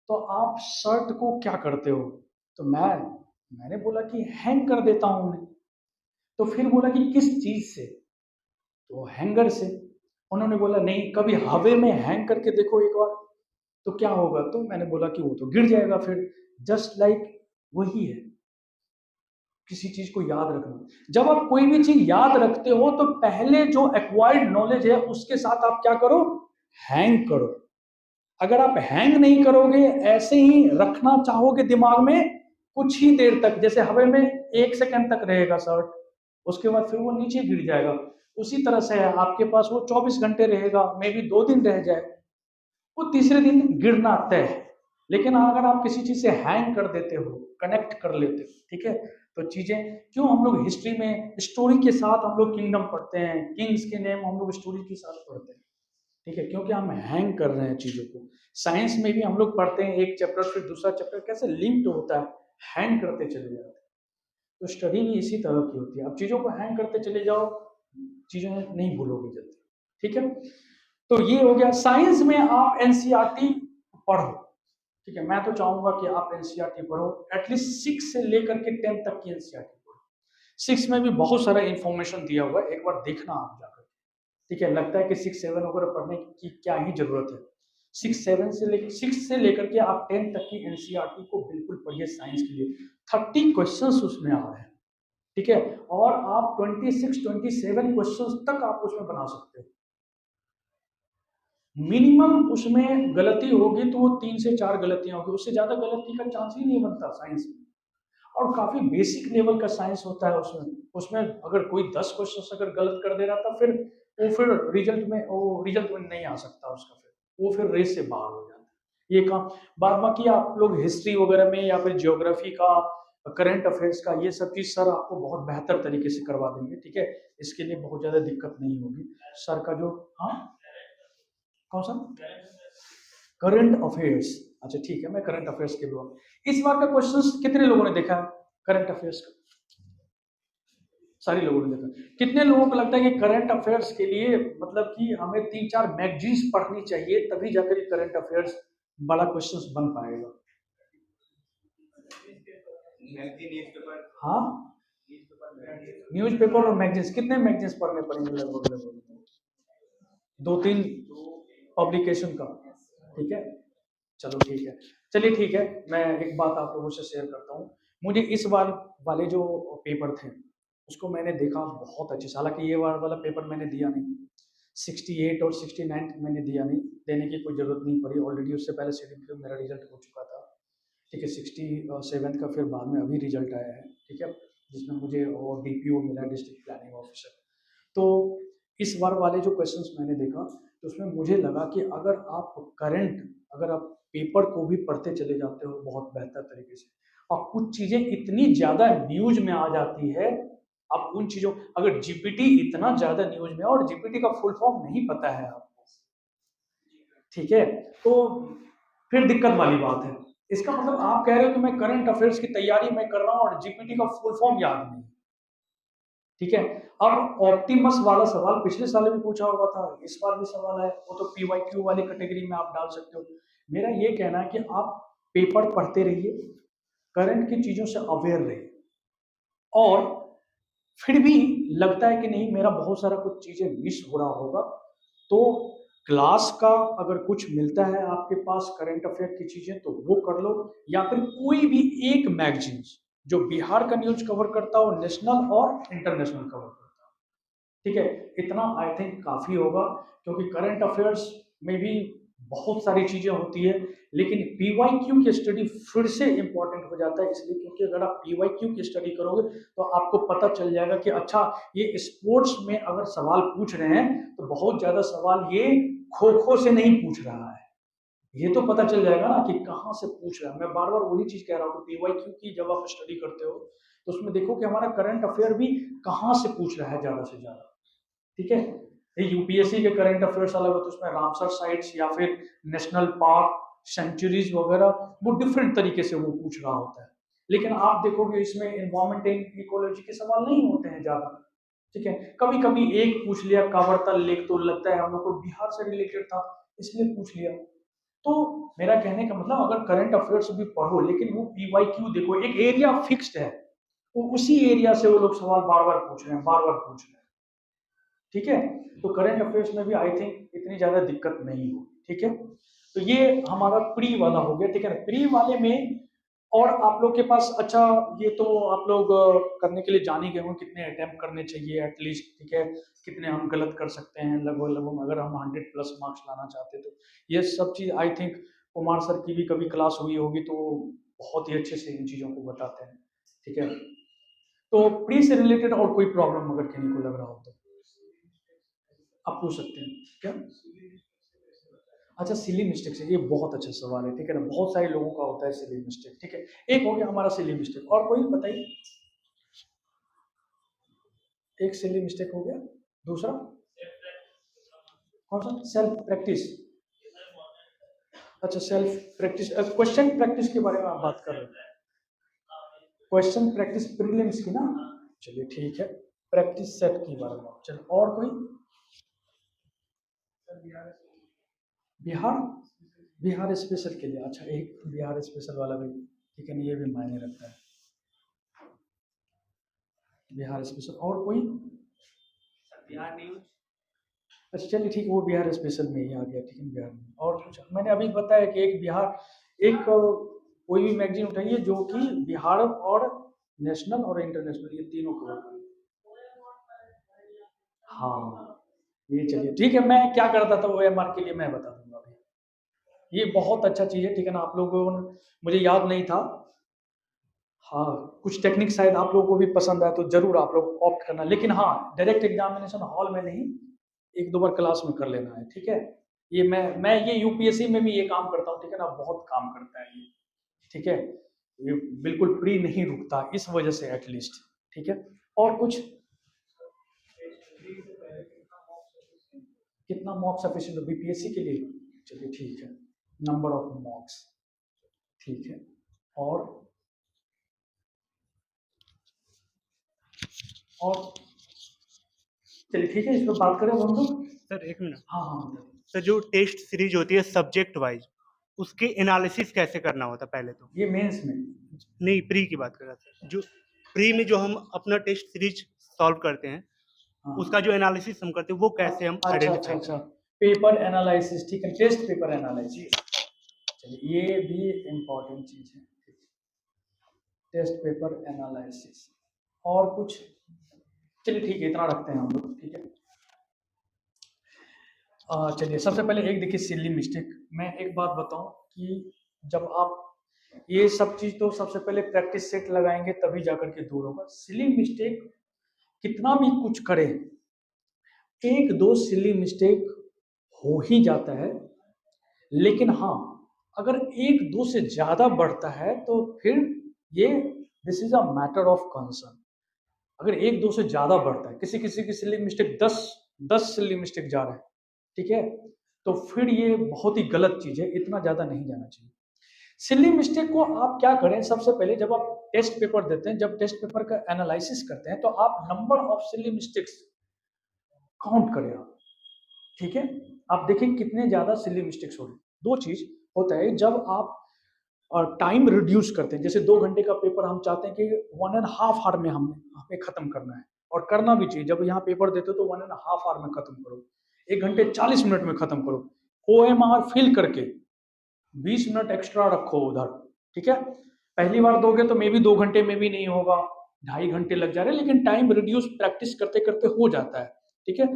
तो आप शर्ट को क्या करते हो? तो मैंने बोला कि हैंग कर देता हूं उन्हें। तो फिर बोला कि किस चीज से? तो हैंगर से। उन्होंने बोला नहीं, कभी हवा में हैंग करके देखो एक बार, तो क्या होगा? तो मैंने बोला कि वो तो गिर जाएगा फिर। जस्ट लाइक वही है किसी चीज को याद रखना। जब आप कोई भी चीज याद रखते हो तो पहले जो एक्वायर्ड नॉलेज है उसके साथ आप क्या करो? हैंग करो। अगर आप हैंग नहीं करोगे, ऐसे ही रखना चाहोगे दिमाग में कुछ ही देर तक, जैसे हवा में 1 सेकंड तक रहेगा शर्ट, उसके बाद फिर वो नीचे गिर जाएगा। उसी तरह से है, आपके पास वो 24 घंटे रहेगा, मे बी 2 दिन रह जाए, वो तीसरे दिन गिरना तय है। लेकिन अगर आप किसी चीज से हैंग कर देते हो, कनेक्ट कर लेते हो, ठीक है, तो चीजें, क्यों हम लोग हिस्ट्री में स्टोरी के साथ हम लोग किंगडम पढ़ते हैं, किंग्स के नेम हम लोग स्टोरी के साथ पढ़ते हैं, ठीक है, क्योंकि हम हैंग कर रहे हैं चीजों को। साइंस में भी हम लोग पढ़ते हैं एक चैप्टर फिर दूसरा चैप्टर कैसे लिंक्ड होता है, हैंग करते चले जाते हैं। तो स्टडी भी इसी तरह की होती है, आप चीजों को हैंग करते चले जाओ, चीजें नहीं भूलोगे जल्दी, ठीक है। तो ये हो गया, साइंस में आप एनसीईआरटी पढ़ो, ठीक है, मैं तो चाहूंगा कि आप एनसीईआरटी पढ़ो, एटलीस्ट 6 से लेकर के 10 तक की एनसीईआरटी पढ़ो। 6 में भी बहुत सारा इंफॉर्मेशन दिया हुआ है, एक बार देखना आप जाकर, ठीक है। लगता है कि 6 7 वगैरह पढ़ने की क्या ही जरूरत है? 6 से लेकर के आप 10 तक की एनसीईआरटी को बिल्कुल पढ़िए साइंस के लिए। 30 क्वेश्चंस उसमें आ रहे हैं, ठीक है, और आप 26 27 क्वेश्चंस तक आप उसमें बना सकते हो। मिनिमम उसमें गलती होगी तो वो 3 से 4 गलतियां होगी, उससे ज्यादा गलती का चांस ही नहीं बनता साइंस में। और काफी बेसिक लेवल का साइंस होता है उसमें। उसमें अगर कोई 10 क्वेश्चन अगर गलत कर दे रहा था, फिर फिर रिजल्ट में नहीं आ सकता उसका, फिर वो फिर रेस से बाहर हो जाता है ये काम। बाद बाकी आप लोग हिस्ट्री वगैरह में या फिर ज्योग्राफी का, करंट अफेयर्स का, ये सब चीज सर आपको बहुत बेहतर तरीके से करवा देंगे, ठीक है, इसके लिए बहुत ज्यादा दिक्कत नहीं होगी सर का जो। हाँ, कौन सा? करंट अफेयर्स, अच्छा ठीक है, मैं करंट अफेयर्स के लिए, इस बार का क्वेश्चंस कितने लोगों ने देखा है करंट अफेयर्स का? सारे लोगों ने देखा। कितने लोगों को लगता है कि करंट अफेयर्स के लिए मतलब कि हमें 3 4 मैगजीन्स पढ़नी चाहिए तभी जाकर ये करंट अफेयर्स बड़ा क्वेश्चंस बन पाएगा? हाँ, न्यूज़पेपर और मैगजीन्स, कितने मैगजीन्स पढ़ने पड़ेंगे लगभग लगभग? 2 3 पब्लिकेशन का, ठीक है, चलो ठीक है। चलिए ठीक है, मैं एक बात आप लोगों से शेयर करता हूँ। मुझे इस बार वाले जो पेपर थे उसको मैंने देखा बहुत अच्छे से, हालांकि ये बार वाला पेपर मैंने दिया नहीं, 68 और 69 मैंने दिया नहीं, देने की कोई जरूरत नहीं पड़ी, ऑलरेडी उससे पहले शेड्यूल में मेरा रिजल्ट हो चुका था, ठीक है। 67 का फिर बाद में अभी रिजल्ट आया है, ठीक है, जिसमें मुझे और डीपीओ मिला, डिस्ट्रिक्ट प्लानिंग ऑफिसर। तो इस बार वाले जो क्वेश्चंस मैंने देखा, तो उसमें मुझे लगा कि अगर आप पेपर को भी पढ़ते चले जाते हो बहुत बेहतर तरीके से, और कुछ चीजें इतनी ज्यादा न्यूज में आ जाती है, अब उन चीजों, अगर जीपीटी इतना ज्यादा न्यूज में, और जीपीटी का फुल फॉर्म नहीं पता है आपको, ठीक है, तो फिर दिक्कत वाली बात है। इसका मतलब आप कह रहे हो कि मैं करंट अफेयर्स की तैयारी मैं कर रहा हूँ और जीपीटी का फुल फॉर्म याद नहीं, ठीक है। अब ऑप्टिमस वाला सवाल पिछले साल भी पूछा हुआ था, इस बार भी सवाल है, वो तो पीवाईक्यू वाली कैटेगरी में आप डाल सकते हो। मेरा ये कहना है कि आप पेपर पढ़ते रहिए, करंट की चीजों से अवेयर रहिए, और फिर भी लगता है कि नहीं मेरा बहुत सारा कुछ चीजें मिस हो रहा होगा, तो क्लास का अगर कुछ मिलता है आपके पास करंट अफेयर की चीजें तो वो कर लो, या फिर कोई भी एक मैगजीन जो बिहार का न्यूज कवर करता हो, नेशनल और इंटरनेशनल कवर करता हो, ठीक है, इतना आई थिंक काफी होगा। क्योंकि करंट अफेयर्स में भी बहुत सारी चीजें होती है, लेकिन पीवाईक्यू की स्टडी फिर से इंपॉर्टेंट हो जाता है, इसलिए क्योंकि अगर आप पीवाईक्यू की स्टडी करोगे तो आपको पता चल जाएगा कि अच्छा, ये स्पोर्ट्स में अगर सवाल पूछ रहे हैं तो बहुत ज्यादा सवाल ये खो खो से नहीं पूछ रहा है, ये तो पता चल जाएगा ना कि कहाँ से पूछ रहा है। मैं बार बार वही चीज कह रहा हूँ, पीवाईक्यू की जब आप स्टडी करते हो तो उसमें देखो कि हमारा करंट अफेयर भी कहाँ से पूछ रहा है ज्यादा से ज्यादा, ठीक है। यूपीएससी के करंट अफेयर्स अलग होते हैं, उसमें रामसर साइट्स या फिर नेशनल पार्क, सेंचुरीज वगैरह, वो डिफरेंट तरीके से वो पूछ रहा होता है। लेकिन आप देखोगे इसमें इन्वायरमेंट एंड इकोलॉजी के सवाल नहीं होते हैं ज्यादा, ठीक है, कभी कभी एक पूछ लिया कांवरतल लेक, तो लगता है हम लोग को बिहार से रिलेटेड था इसलिए पूछ लिया। तो मेरा कहने का मतलब अगर करंट अफेयर्स भी पढ़ो लेकिन वो पीवाईक्यू देखो, एक एरिया फिक्स्ड है, वो उसी एरिया से वो लोग सवाल बार बार पूछ रहे हैं, बार बार पूछ रहे हैं। ठीक है, तो करंट अफेयर्स में भी आई थिंक इतनी ज्यादा दिक्कत नहीं हो। ठीक है, तो ये हमारा प्री वाला हो गया। ठीक है ना, प्री वाले में और आप लोग के पास, अच्छा ये तो आप लोग करने के लिए जान ही गए हो कितने अटेम्प्ट करने चाहिए एटलीस्ट। ठीक है, कितने हम गलत कर सकते हैं लगभग लगभग, अगर हम 100+ मार्क्स लाना चाहते हैं तो ये सब चीज आई थिंक कुमार सर की भी कभी क्लास हुई होगी तो बहुत ही अच्छे से इन चीजों को बताते हैं। ठीक है, तो प्री से रिलेटेड और कोई प्रॉब्लम अगर किसी को लग रहा हो तो आप पूछ सकते हैं। क्या? अच्छा, सिली मिस्टेक से, ये बहुत अच्छा सवाल है। ठीक है ना, बहुत सारे लोगों का होता है सिली मिस्टेक। ठीक है, एक हो गया हमारा सिली मिस्टेक, और कोई बताइए। एक सिली मिस्टेक हो गया, दूसरा कौन सा? Self practice. अच्छा, सेल्फ प्रैक्टिस, क्वेश्चन प्रैक्टिस के बारे में आप बात कर रहे हैं। क्वेश्चन प्रैक्टिस प्रीलिम्स की ना, चलिए ठीक है, प्रैक्टिस सेट की बारे में। चलिए, और कोई? बिहार, बिहार स्पेशल के लिए, अच्छा एक बिहार स्पेशल वाला भी, ठीक है ना, ये भी मायने रखता है बिहार स्पेशल। और कोई? बिहार न्यूज। अच्छा चलिए ठीक है, वो बिहार स्पेशल में ही आ गया। ठीक है, बिहार में। और कुछ मैंने अभी बताया कि एक बिहार, एक कोई भी मैगजीन उठाइए जो कि बिहार और नेशनल और इंटरनेशनल ये तीनों कवर करे। हाँ, ये चलिए ठीक है, मैं क्या करता था वो एमआर के लिए मैं बता दूंगा अभी। ये बहुत अच्छा चीज़ है। ठीक है ना, आप लोगों ने, मुझे याद नहीं था। हाँ, कुछ टेक्निक शायद आप लोगों को भी पसंद आए तो जरूर आप लोग ऑप्ट करना, लेकिन हाँ डायरेक्ट एग्जामिनेशन हॉल में नहीं, एक दो बार क्लास में कर लेना है। ठीक है, ये मैं ये यूपीएससी में भी ये काम करता हूँ। ठीक है ना, बहुत काम करता है ये। ठीक है, ये बिल्कुल प्री नहीं रुकता इस वजह से एटलीस्ट। ठीक है, और कुछ? कितना मॉक सफिशिएंट हो बीपीएससी के लिए? चलिए ठीक है, नंबर ऑफ मॉक्स। ठीक है, और और चलिए ठीक है, इस पर बात करें हम लोग। सर एक मिनट। हाँ हाँ बताइए। सर जो टेस्ट सीरीज होती है सब्जेक्ट वाइज, उसके एनालिसिस कैसे करना होता है पहले तो? ये मेंस में? नहीं, प्री की बात कर रहा था। जो प्री में जो हम अपना टेस्ट सीरीज सॉल्व करते हैं, हाँ, उसका जो एनालिसिस हम करते हैं वो कैसे हम अच्छा अच्छा आइडेंटिफाई अच्छा, करें? Paper analysis. ठीक है, टेस्ट पेपर एनालिसिस। चलिए, ये भी इम्पोर्टेंट चीज है, टेस्ट पेपर एनालिसिस। और कुछ? चलिए ठीक है, इतना रखते हैं हम लोग। ठीक है, चलिए सबसे पहले एक देखिए सिली मिस्टेक। मैं एक बात बताऊं कि जब आप ये सब चीज, तो सबसे पहले प्रैक्टिस सेट लगाएंगे तभी जाकर के दूर होगा। सिली मिस्टेक कितना भी कुछ करे, एक दो सिली मिस्टेक हो ही जाता है, लेकिन हाँ अगर एक दो से ज्यादा बढ़ता है तो फिर ये, this is a matter of concern. अगर एक दो से ज्यादा बढ़ता है, किसी किसी की सिली मिस्टेक 10 सिली मिस्टेक जा रहा है, ठीक है, तो फिर ये बहुत ही गलत चीज है, इतना ज्यादा नहीं जाना चाहिए। सिली मिस्टेक को आप क्या करें, सबसे पहले जब आप टेस्ट पेपर देते हैं, जब टेस्ट पेपर का एनालिसिस करते हैं, तो आप number of silly mistakes count करें आप। ठीक है, आप देखें कितने ज्यादा सिली मिस्टेक्स हो रहे हैं। दो चीज होता है, जब आप टाइम रिड्यूस करते हैं, जैसे 2 घंटे का पेपर हम चाहते हैं कि 1.5 आवर में हमें खत्म करना है, और करना भी चाहिए। जब यहाँ पेपर देते हो तो 1.5 आवर में खत्म करो, 1 घंटे 40 मिनट में खत्म करो। OMR फिल करके 20 मिनट एक्स्ट्रा रखो उधर। ठीक है, पहली बार दोगे तो मे भी 2 घंटे में भी नहीं होगा, 2.5 घंटे लग जा रहे हैं, लेकिन टाइम रिड्यूस प्रैक्टिस करते करते हो जाता है। ठीक है,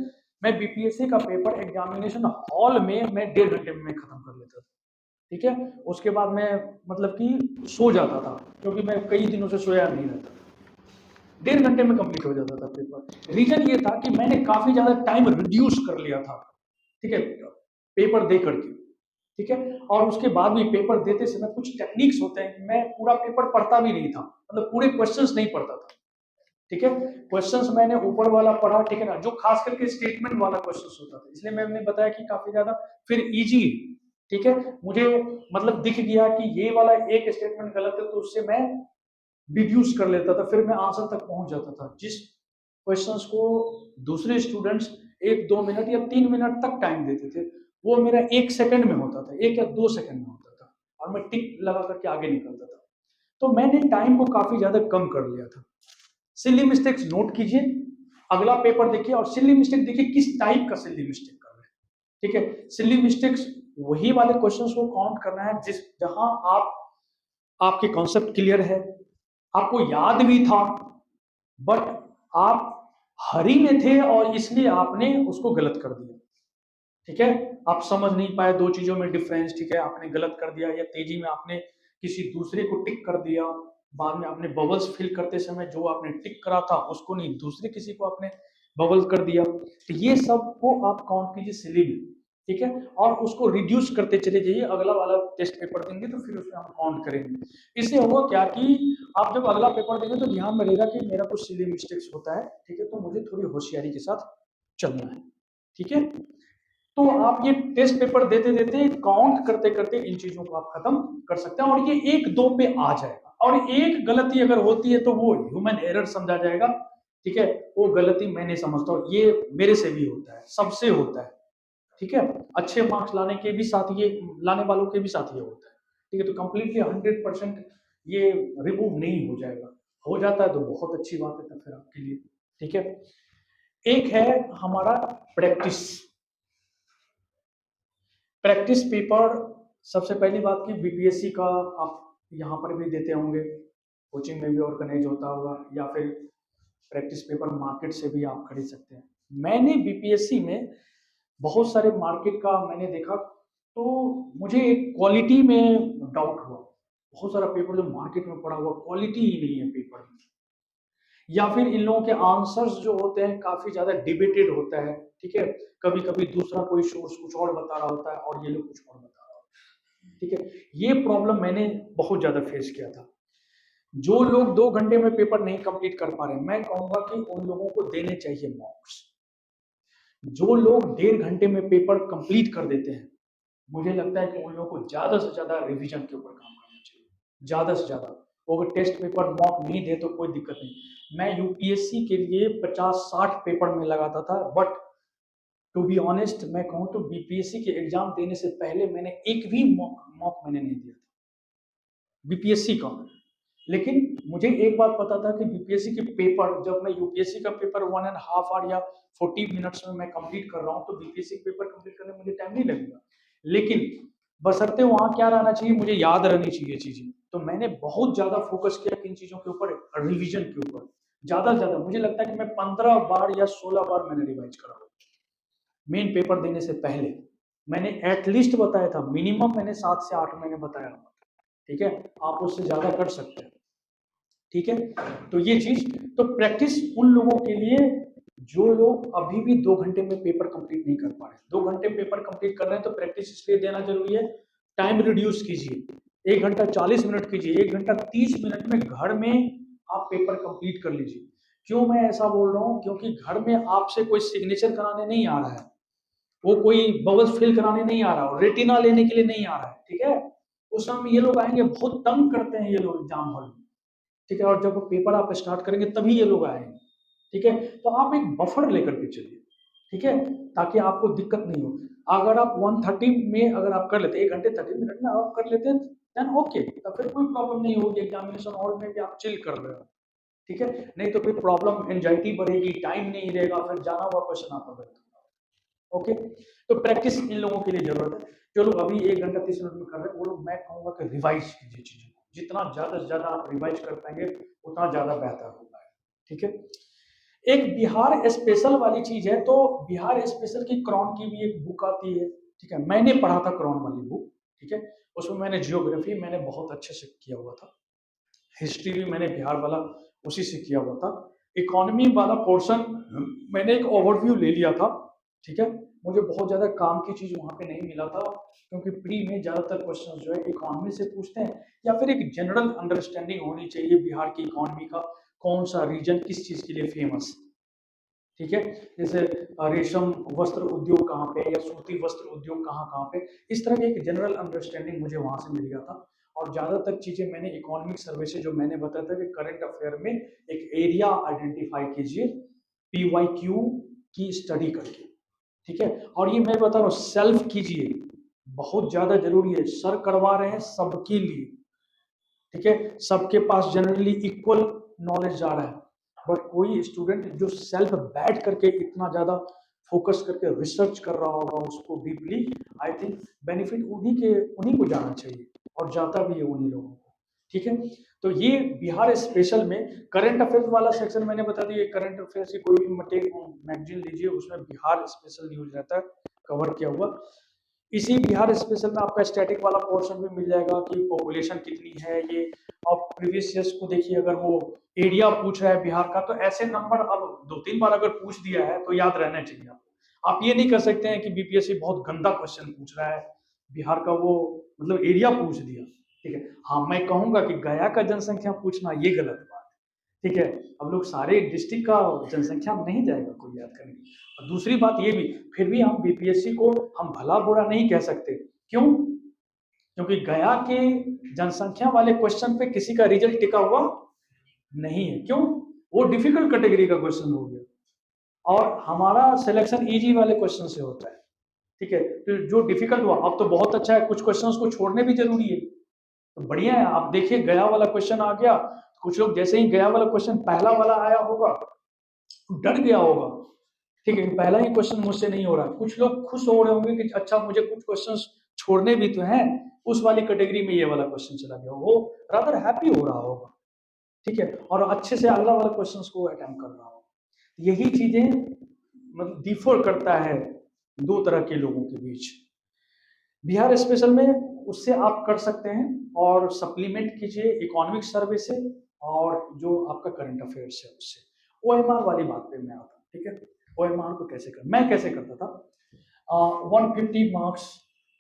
मैं बीपीएससी का पेपर एग्जामिनेशन हॉल में मैं 1.5 घंटे में खत्म कर लेता था। ठीक है, उसके बाद मैं मतलब कि सो जाता था, क्योंकि मैं कई दिनों से सोया नहीं रहता। 1.5 घंटे में कंप्लीट हो जाता था पेपर। रीजन ये था कि मैंने काफी ज्यादा टाइम रिड्यूस कर लिया था। ठीक है, पेपर दे करके। ठीक है, और उसके बाद भी पेपर देते समय कुछ टेक्निक्स होते हैं, मैं पूरा पेपर पढ़ता भी नहीं था, मतलब पूरे क्वेश्चंस नहीं पढ़ता था। ठीक है, क्वेश्चंस मैंने ऊपर वाला पढ़ा। ठीक है ना, जो खास करके स्टेटमेंट वाला क्वेश्चंस होता था, इसलिए मैंने बताया कि काफी ज्यादा फिर इजी। ठीक है, मुझे मतलब दिख गया कि ये वाला एक स्टेटमेंट गलत है, तो उससे मैं डिड्यूस कर लेता था, फिर मैं आंसर तक पहुंच जाता था। जिस क्वेश्चंस को दूसरे स्टूडेंट्स 1-2 मिनट या 3 मिनट तक टाइम देते थे, वो मेरा 1 सेकंड में होता था, 1 या 2 सेकंड में होता था और मैं टिक लगा करके आगे निकलता था। तो मैंने टाइम को काफ़ी ज़्यादा कम कर लिया था। सिली मिस्टेक्स नोट कीजिए, अगला पेपर देखिए और सिली मिस्टेक देखिए किस टाइप का सिली मिस्टेक कर रहे हैं, ठीक है? सिली मिस्टेक्स वही वाले क्वेश्चंस को काउंट करना है जहां आपके कॉन्सेप्ट क्लियर है, आपको याद भी था, बट आप हरी में थे और इसलिए आपने उसको गलत कर दिया, ठीक है? आप समझ नहीं पाए 2 चीज़ों में डिफरेंस, ठीक है? आपने गलत कर दिया या तेज़ी में आपने किसी दूसरे को टिक कर दिया, बाद में आपने बबल्स फिल करते समय जो आपने टिक करा था उसको नहीं दूसरे किसी को आपने बबल कर दिया। तो ये सब को आप काउंट कीजिए सिली में, ठीक है? और उसको रिड्यूस करते चले जाइए, अगला वाला टेस्ट पेपर देंगे तो फिर उसमें हम काउंट करेंगे। इससे होगा क्या कि आप जब अगला पेपर देंगे तो ध्यान में रहेगा कि मेरा कुछ सिली मिस्टेक्स होता है, ठीक है? तो मुझे थोड़ी होशियारी के साथ चलना है, ठीक है? तो आप ये टेस्ट पेपर देते-देते काउंट करते-करते इन चीज़ों को आप खत्म कर सकते हैं और ये 1-2 पे आ जाएगा और एक गलती अगर होती है तो वो ह्यूमन एरर समझा जाएगा, ठीक है? वो गलती मैं नहीं समझता हूँ, ये मेरे से भी होता है, सबसे होता है, ठीक है? अच्छे मार्क्स लाने के भी साथ ये लाने वालों के भी साथ ये होता है, ठीक है? तो कंप्लीटली 100% ये रिमूव नहीं हो जाएगा, हो जाता है तो बहुत अच्छी बात है तब फिर आपके लिए, ठीक है? एक है हमारा प्रैक्टिस। प्रैक्टिस पेपर सबसे पहली बात की बीपीएससी का आप यहाँ पर भी देते होंगे, कोचिंग में भी ऑर्गेनाइज होता होगा या फिर प्रैक्टिस पेपर मार्केट से भी आप खरीद सकते हैं। मैंने बीपीएससी में बहुत सारे मार्केट का मैंने देखा तो मुझे एक क्वालिटी में डाउट हुआ। बहुत सारा पेपर जो मार्केट में पड़ा हुआ क्वालिटी ही नहीं है पेपर में, या फिर इन लोगों के आंसर्स जो होते हैं काफी ज्यादा डिबेटेड होता है, ठीक है? कभी कभी दूसरा कोई सोर्स कुछ और बता रहा होता है और ये लोग कुछ और बता रहा होता है, ठीक है? ये प्रॉब्लम मैंने बहुत ज्यादा फेस किया था। जो लोग 2 घंटे में पेपर नहीं कंप्लीट कर पा रहे, मैं कहूंगा कि उन लोगों को देने चाहिए मॉक्स। जो लोग 1.5 घंटे में पेपर कंप्लीट कर देते हैं, मुझे लगता है कि उन लोगों को ज्यादा से ज्यादा रिवीजन के ऊपर काम करना चाहिए, ज्यादा से ज्यादा। वो अगर टेस्ट पेपर मॉक नहीं दे तो कोई दिक्कत नहीं। मैं यूपीएससी के लिए 50-60 पेपर में लगाता था, बट टू बी ऑनेस्ट मैं कहूँ तो बीपीएससी के एग्जाम देने से पहले मैंने एक भी मॉक मॉक मैंने नहीं दिया था बीपीएससी का। लेकिन मुझे एक बात पता था कि बीपीएससी के पेपर, जब मैं यूपीएससी का पेपर 1.5 आवर या 40 मिनट्स में मैं कंप्लीट कर रहा हूँ तो बीपीएससी के पेपर कंप्लीट करने में मुझे टाइम नहीं लगेगा। लेकिन बशर्ते वहाँ क्या रहना चाहिए, मुझे याद रहनी चाहिए चीजें। तो मैंने बहुत ज्यादा फोकस किया इन चीजों के ऊपर, रिविजन के ऊपर ज्यादा से ज्यादा। मुझे लगता है कि मैं 15 बार या 16 बार मैंने रिवाइज करा मेन पेपर देने से पहले। मैंने एटलीस्ट बताया था, मिनिमम मैंने 7 से 8 महीने बताया था, ठीक है? आप उससे ज्यादा कर सकते हैं, ठीक है? तो ये चीज, तो प्रैक्टिस उन लोगों के लिए जो लोग अभी भी 2 घंटे में पेपर कंप्लीट नहीं कर पा रहे। 2 घंटे में पेपर कंप्लीट कर रहे हैं तो प्रैक्टिस इसलिए देना जरूरी है। टाइम रिड्यूस कीजिए, 1 घंटा 40 मिनट कीजिए, 1 घंटा 30 मिनट में घर में आप पेपर कंप्लीट कर लीजिए। क्यों मैं ऐसा बोल रहा हूँ? क्योंकि घर में आपसे कोई सिग्नेचर कराने नहीं आ रहा है, वो कोई बबल्स फिल कराने नहीं आ रहा, रेटिना लेने के लिए नहीं आ रहा है, ठीक है? उस समय ये लोग आएंगे, बहुत तंग करते हैं ये लोग एग्जाम हॉल में, ठीक है? और जब पेपर आप स्टार्ट करेंगे तभी ये लोग आएंगे, ठीक है? तो आप एक बफर लेकर के चलिए, ठीक है? ताकि आपको दिक्कत नहीं हो। अगर आप 1:30 में अगर आप कर लेते 1 घंटे 30 मिनट में आप कर लेते देन ओके, तब फिर कोई प्रॉब्लम नहीं होगी, एग्जामिनेशन हॉल में भी आप चिल कर रहे हो, ठीक है? नहीं तो फिर प्रॉब्लम एंजाइटी बढ़ेगी, टाइम नहीं रहेगा, फिर जाना हुआ क्वेश्चन आपका गलत होगा, ओके? तो प्रैक्टिस इन लोगों के लिए जरूरत है। जो लोग अभी 1 घंटा 30 मिनट में कर रहे हैं वो लोग, मैं कहूंगा कि रिवाइज कीजिए चीजों को, जितना ज्यादा से ज्यादा आप रिवाइज कर पाएंगे उतना ज्यादा बेहतर होगा, ठीक है? एक बिहार स्पेशल वाली चीज है, तो बिहार स्पेशल की क्रॉन की भी एक बुक आती है, ठीक है? मैंने पढ़ा था क्रॉन वाली बुक, ठीक है? उसमें मैंने जियोग्राफी मैंने बहुत अच्छे से किया हुआ था, हिस्ट्री भी मैंने बिहार वाला उसी से किया हुआ था, इकोनॉमी वाला पोर्शन मैंने एक ओवरव्यू ले लिया था, ठीक है? मुझे बहुत ज़्यादा काम की चीज़ वहाँ पे नहीं मिला था, क्योंकि प्री में ज़्यादातर क्वेश्चन जो है इकोनॉमी से पूछते हैं, या फिर एक जनरल अंडरस्टैंडिंग होनी चाहिए बिहार की इकोनॉमी का, कौन सा रीजन किस चीज़ के लिए फेमस, ठीक है? जैसे रेशम वस्त्र उद्योग कहाँ पे या सूती वस्त्र उद्योग कहाँ कहाँ पे, इस तरह की एक जनरल अंडरस्टैंडिंग मुझे वहाँ से मिल गया था। और ज़्यादातर चीज़ें मैंने इकोनॉमिक सर्वे से जो मैंने बताया था कि करंट अफेयर में एक एरिया आइडेंटिफाई कीजिए, PYQ की स्टडी करके, ठीक है। और ये मैं बता रहा हूँ, सेल्फ कीजिए, बहुत ज्यादा जरूरी है। सर करवा रहे हैं सबके लिए, ठीक है, सबके पास जनरली इक्वल नॉलेज जा रहा है, बट कोई स्टूडेंट जो सेल्फ बैठ करके इतना ज्यादा फोकस करके रिसर्च कर रहा होगा उसको डीपली, आई थिंक बेनिफिट उन्हीं को जाना चाहिए, और जाता भी है उन्हीं लोगों को, ठीक है। तो ये बिहार स्पेशल में करंट अफेयर्स वाला सेक्शन मैंने बता दिया। करंट अफेयर्स की कोई भी मैगजीन लीजिए, उसमें बिहार स्पेशल न्यूज रहता है कवर किया हुआ। इसी बिहार स्पेशल में आपका स्टैटिक वाला पोर्शन भी मिल जाएगा कि पॉपुलेशन कितनी है ये। आप प्रीवियस ईयर्स को देखिए, अगर वो एरिया पूछ रहा है बिहार का, तो ऐसे नंबर अब 2-3 बार अगर पूछ दिया है तो याद रहना चाहिए आपको। आप ये नहीं कर सकते हैं कि बीपीएससी बहुत गंदा क्वेश्चन पूछ रहा है बिहार का, वो मतलब एरिया पूछ दिया, ठीक है। हाँ, मैं कहूंगा कि गया का जनसंख्या पूछना ये गलत बात है, ठीक है। अब लोग सारे डिस्ट्रिक्ट का जनसंख्या नहीं जाएगा कोई याद करने। और दूसरी बात ये भी, फिर भी हम बीपीएससी को हम भला बुरा नहीं कह सकते। क्यों? क्योंकि गया के जनसंख्या वाले क्वेश्चन पे किसी का रिजल्ट टिका हुआ नहीं है। क्यों? वो डिफिकल्ट कैटेगरी का क्वेश्चन हो गया, और हमारा सिलेक्शन इजी वाले क्वेश्चन से होता है, ठीक है। तो जो डिफिकल्ट हुआ, अब तो बहुत अच्छा है, कुछ क्वेश्चंस को छोड़ने भी जरूरी है, तो बढ़िया है। आप देखिए, गया वाला क्वेश्चन आ गया, कुछ लोग जैसे ही गया वाला क्वेश्चन पहला वाला आया होगा डर गया होगा, ठीक है, पहला ही क्वेश्चन मुझसे नहीं हो रहा। कुछ लोग खुश हो रहे होंगे कि अच्छा मुझे कुछ क्वेश्चंस छोड़ने भी तो हैं, उस वाली कैटेगरी में ये वाला क्वेश्चन चला गया, वो रादर हैप्पी हो रहा होगा, ठीक है, और अच्छे से अगला वाला क्वेश्चंस को अटेम्प्ट कर रहा होगा। यही चीजें मतलब डिफर करता है दो तरह के लोगों के बीच। बिहार स्पेशल में उससे आप कर सकते हैं, और सप्लीमेंट कीजिए इकोनॉमिक सर्वे से, और जो आपका करंट अफेयर्स है उससे। ओएमआर वाली बात पे मैं आता हूँ, ठीक है। ओएमआर को मैं कैसे करता था। 150 मार्क्स,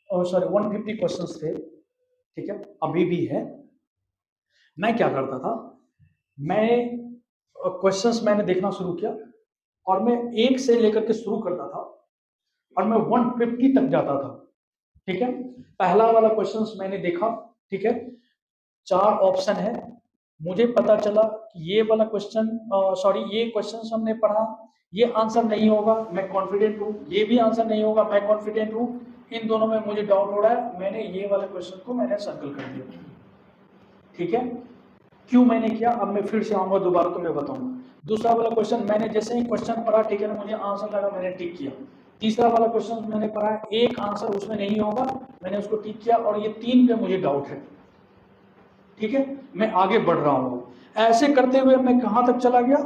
सॉरी 150 क्वेश्चंस थे, ठीक है, अभी भी है। मैं क्या करता था, मैं क्वेश्चंस मैंने देखना शुरू किया, और मैं 1 से लेकर के शुरू करता था, और मैं 150 तक जाता था, ठीक है। पहला वाला क्वेश्चंस मैंने देखा, ठीक है, 4 ऑप्शन है, मुझे पता चला कि ये वाला क्वेश्चन, सॉरी ये क्वेश्चन हमने पढ़ा, ये आंसर नहीं होगा, मैं कॉन्फिडेंट हूँ, ये भी आंसर नहीं होगा, मैं कॉन्फिडेंट हूँ, इन दोनों में मुझे डाउट हो रहा है, मैंने ये वाले क्वेश्चन को मैंने सर्कल कर दिया, ठीक है। क्यों मैंने किया, अब मैं फिर से आऊंगा दोबारा तो मैं बताऊंगा। दूसरा वाला क्वेश्चन मैंने जैसे ही क्वेश्चन पढ़ा, ठीक है ना, मुझे आंसर लगा, मैंने टिक किया। तीसरा वाला क्वेश्चन मैंने पढ़ा, एक आंसर उसमें नहीं होगा, मैंने उसको टिक किया, और ये 3 पे मुझे डाउट है, ठीक है, मैं आगे बढ़ रहा हूं। ऐसे करते हुए मैं कहां तक चला गया,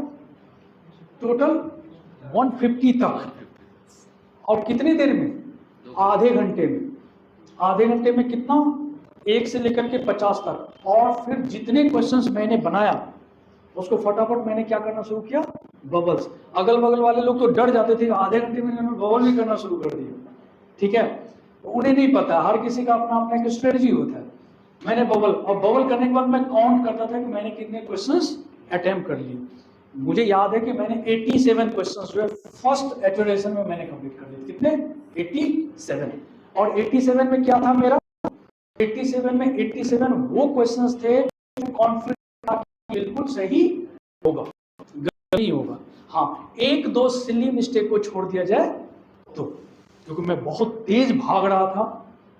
टोटल 150 तक, और कितनी देर में, आधे घंटे में। आधे घंटे में कितना, 1 से लेकर के 50 तक। और फिर जितने क्वेश्चंस मैंने बनाया उसको फटाफट मैंने क्या करना शुरू किया, बबल्स। अगल बगल वाले लोग तो डर जाते थे, आधे घंटे में इन्होंने बबल भी करना शुरू कर दिया, ठीक है। उन्हें नहीं पता, हर किसी का अपना अपना एक स्ट्रेटजी होता है। मैंने बबल, और बबल करने के बाद मैं काउंट करता था कि मैंने कितने क्वेश्चंस अटेम्प्ट कर लिए। मुझे याद है कि मैंने 87 क्वेश्चंस जो है फर्स्ट एटोरेशन में मैंने कंप्लीट कर लिए। कितने, 87। और 87 में क्या था मेरा, 87 में 87 वो क्वेश्चंस थे जो कॉन्फिडेंट बिल्कुल सही होगा, नहीं होगा। हाँ, 1-2 सिली मिस्टेक को छोड़ दिया जाए तो, क्योंकि मैं बहुत तेज भाग रहा था,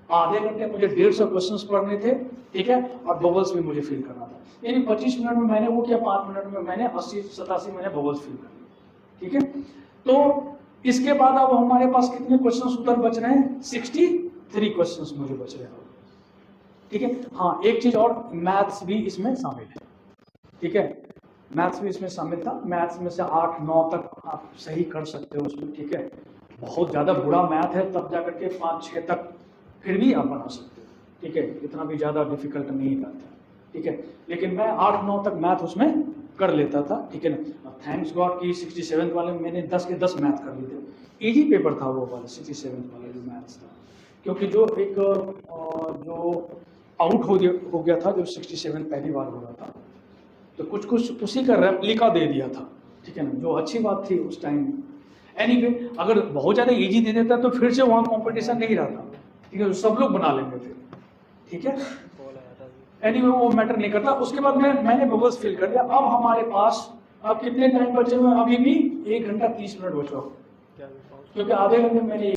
आधे घंटे मुझे 150 क्वेश्चंस पढ़ने थे, ठीक है, और बबल्स भी मुझे फिल करना था। यानी 25 मिनट में मैंने वो किया, 5 मिनट में मैंने 80-87 मैंने बबल्स फिल कर लिए, ठीक है। तो इसके बाद अब हमारे पास कितने क्वेश्चंस उधर बच रहे हैं, 63 क्वेश्चंस मुझे बच रहे हैं, ठीक है। हाँ, एक चीज और, मैथ्स भी इसमें शामिल है, ठीक है, मैथ्स भी इसमें शामिल था। मैथ्स में से 8-9 तक आप सही कर सकते हो उसमें, ठीक है। बहुत ज़्यादा बुरा मैथ है तब जाकर के 5-6 तक फिर भी आप बना सकते हो, ठीक है, इतना भी ज़्यादा डिफिकल्ट नहीं रहता, ठीक है। लेकिन मैं 8-9 तक मैथ उसमें कर लेता था, ठीक है ना। थैंक्स गॉड कि 67 वाले में मैंने 10 के 10 मैथ कर लिए थे। ईजी पेपर था वो वाला 67 वाला जो मैथ्स था, क्योंकि जो एक जो आउट हो गया था, जो 67 पहली बार हो रहा था, तो कुछ उसी का रेप्लिका दे दिया था, ठीक है ना, जो अच्छी बात थी उस टाइम में। एनीवे, अगर बहुत ज़्यादा इजी दे देता तो फिर से वहाँ कंपटीशन नहीं रहता, ठीक है, तो सब लोग बना लेंगे फिर, ठीक है। एनीवे, वो मैटर नहीं करता। उसके बाद मैंने बबल्स फिल कर दिया। अब हमारे पास अब कितने टाइम बचे हुए हैं? अभी भी 1 घंटा 30 मिनट बचा हुआ है। क्या बताऊँ? क्योंकि आधे घंटे में मैंने